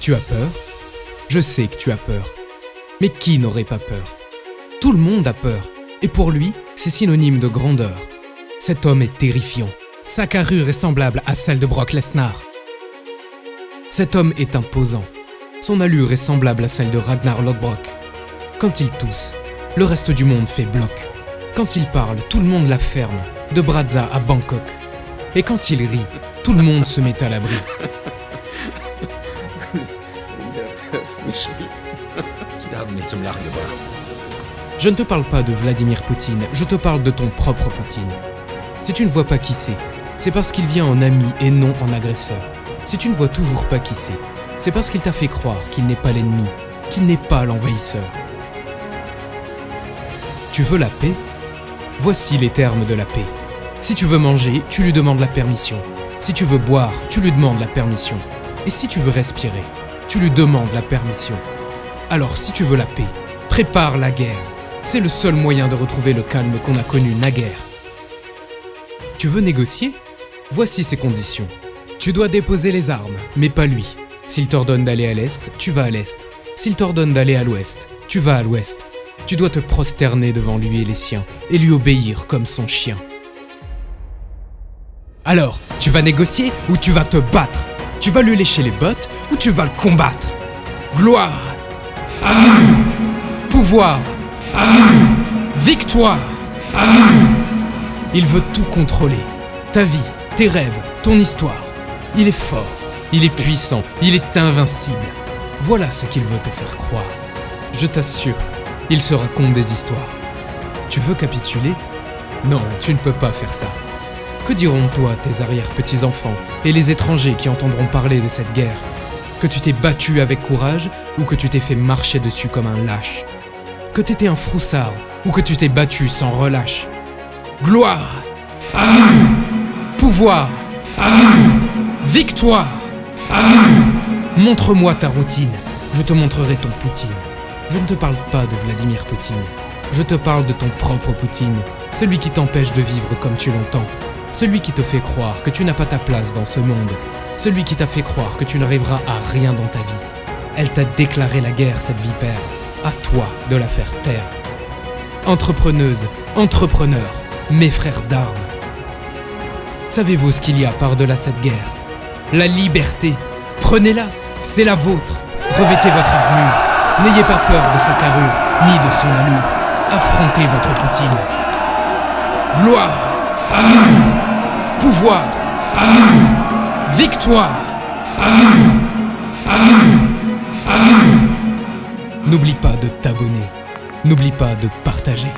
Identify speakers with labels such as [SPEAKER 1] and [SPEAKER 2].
[SPEAKER 1] Tu as peur ? Je sais que tu as peur. Mais qui n'aurait pas peur ? Tout le monde a peur, et pour lui, c'est synonyme de grandeur. Cet homme est terrifiant. Sa carrure est semblable à celle de Brock Lesnar. Cet homme est imposant. Son allure est semblable à celle de Ragnar Lodbrok. Quand il tousse, le reste du monde fait bloc. Quand il parle, tout le monde la ferme, de Brazza à Bangkok. Et quand il rit, tout le monde se met à l'abri. Je ne te parle pas de Vladimir Poutine, je te parle de ton propre Poutine. Si tu ne vois pas qui c'est parce qu'il vient en ami et non en agresseur. Si tu ne vois toujours pas qui c'est parce qu'il t'a fait croire qu'il n'est pas l'ennemi, qu'il n'est pas l'envahisseur. Tu veux la paix ? Voici les termes de la paix. Si tu veux manger, tu lui demandes la permission. Si tu veux boire, tu lui demandes la permission. Et si tu veux respirer, tu lui demandes la permission. Alors si tu veux la paix, prépare la guerre. C'est le seul moyen de retrouver le calme qu'on a connu naguère. Tu veux négocier ? Voici ses conditions. Tu dois déposer les armes, mais pas lui. S'il t'ordonne d'aller à l'est, tu vas à l'est. S'il t'ordonne d'aller à l'ouest, tu vas à l'ouest. Tu dois te prosterner devant lui et les siens, et lui obéir comme son chien. Alors, tu vas négocier ou tu vas te battre ? Tu vas lui lécher les bottes ou tu vas le combattre ? Gloire à nous ! Pouvoir à nous ! Victoire à nous ! Il veut tout contrôler. Ta vie, tes rêves, ton histoire. Il est fort, il est puissant, il est invincible. Voilà ce qu'il veut te faire croire. Je t'assure, il se raconte des histoires. Tu veux capituler ? Non, tu ne peux pas faire ça. Que diront toi tes arrière-petits-enfants et les étrangers qui entendront parler de cette guerre ? Que tu t'es battu avec courage ou que tu t'es fait marcher dessus comme un lâche ? Que t'étais un froussard ou que tu t'es battu sans relâche ? Gloire à nous ! Pouvoir à nous ! Victoire à nous ! Montre-moi ta routine, je te montrerai ton Poutine. Je ne te parle pas de Vladimir Poutine, je te parle de ton propre Poutine, celui qui t'empêche de vivre comme tu l'entends, celui qui te fait croire que tu n'as pas ta place dans ce monde, celui qui t'a fait croire que tu n'arriveras à rien dans ta vie. Elle t'a déclaré la guerre, cette vipère, à toi de la faire taire. Entrepreneuse, entrepreneur, mes frères d'armes. Savez-vous ce qu'il y a par-delà cette guerre ? La liberté. Prenez-la, c'est la vôtre. Revêtez votre armure. N'ayez pas peur de sa carrure, ni de son allure. Affrontez votre Poutine. Gloire à nous ! Pouvoir à nous ! Victoire à nous ! À nous ! À nous ! N'oublie pas de t'abonner. N'oublie pas de partager.